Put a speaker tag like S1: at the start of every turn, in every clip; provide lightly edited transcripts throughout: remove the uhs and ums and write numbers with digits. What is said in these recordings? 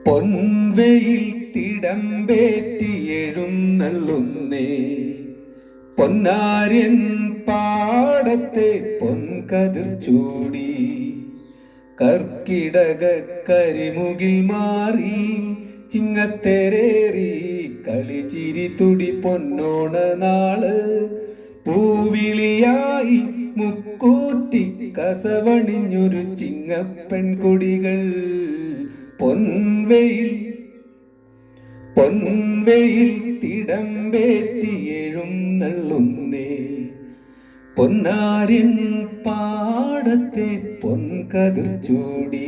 S1: പൊൻവെയിൽ തിടമ്പേറ്റി എഴുന്നള്ളുന്നേ പൊന്നാര്യൻ പാടത്തെ പൊൻകതിർ ചൂടി കർക്കിടക കരിമുകിൽ മാറി ചിങ്ങത്തേരേറി കളിച്ചിരി തുടി പൊന്നോണ നാള് പൂവിളിയായി മുക്കൂറ്റി കസവണിഞ്ഞൊരു ചിങ്ങപ്പെൺകൊടികൾ പൊൻവെയിൽ തിടമ്പേറ്റി എഴുന്നള്ളുന്നേ പൊന്നാര്യൻ പാടത്തെ പൊൻകതിർ ചൂടി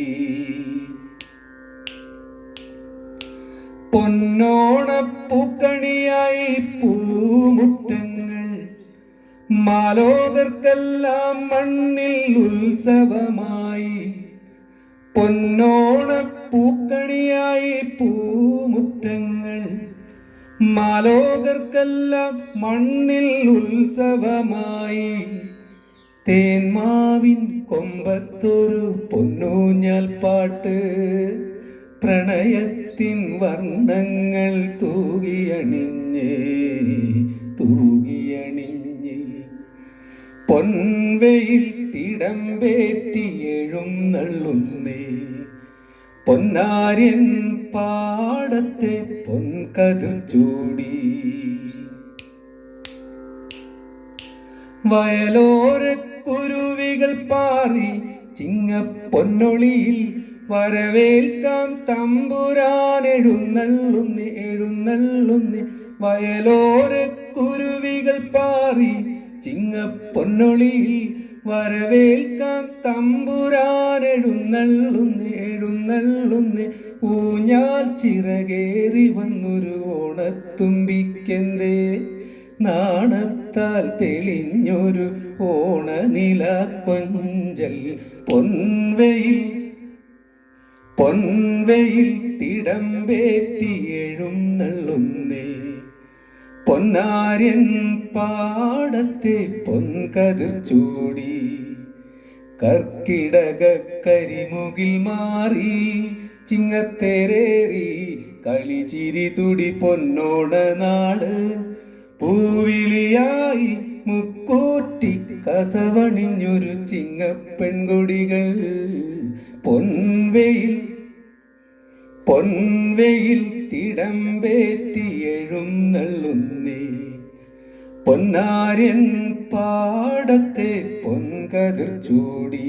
S1: പൊന്നോണപ്പൂക്കണിയായി പൂമുറ്റങ്ങൾ മാലോകർക്കെല്ലാം മണ്ണിൽ ഉത്സവമായി പൊന്നോണപ്പൂക്കണിയായി പൂമുറ്റങ്ങൾ മാലോകർക്കെല്ലാം മണ്ണിൽ ഉത്സവമായി തേന്മാവിൻ കൊമ്പത്തൊരു പൊന്നൂഞ്ഞാൽ പാട്ട് പ്രണയത്തിൻ വർണ്ണങ്ങൾ തൂകിയണിഞ്ഞ് പൊൻവെയിൽ തിടമ്പേറ്റി എഴുന്നള്ളുന്നേ പൊന്നാര്യൻ പാടത്തെ പൊൻകതിർ ചൂടി വയലോരക്കുരുവികൾ പാറി ചിങ്ങപ്പൊന്നൊളിയിൽ വരവേൽക്കാം തമ്പുരാൻ എഴുന്നള്ളുന്നേ വയലോരക്കുരുവികൾ പാറി ചിങ്ങപ്പൊന്നൊളിയിൽ വരവേൽക്കാം തമ്പുരാൻ എഴുന്നള്ളുന്നേ ഊഞ്ഞാൽ ചിറകേറി വന്നൊരു ഓണത്തുമ്പിക്കെന്തേ നാണത്താൽ തെളിഞ്ഞൊരു ഓണനില കൊഞ്ചൽ പൊൻവെയിൽ തിടമ്പേറ്റി എഴുന്നള്ളുന്നേ പൊന്നാര്യൻ പാടത്തെ പൊൻകതിർ ചൂടി കർക്കിടക കരിമുകിൽ മാറി ചിങ്ങത്തേരേറി കളിച്ചിരി തുടി പൊന്നോണ നാള് പൂവിളിയായി മുക്കൂറ്റി കസവണിഞ്ഞൊരു ചിങ്ങപ്പെൺകൊടികൾ പൊൻവെയിൽ തിടമ്പേറ്റി എഴുന്നള്ളുന്നേ പൊന്നാര്യൻ പാടത്തെ പൊൻകതിർ ചൂടി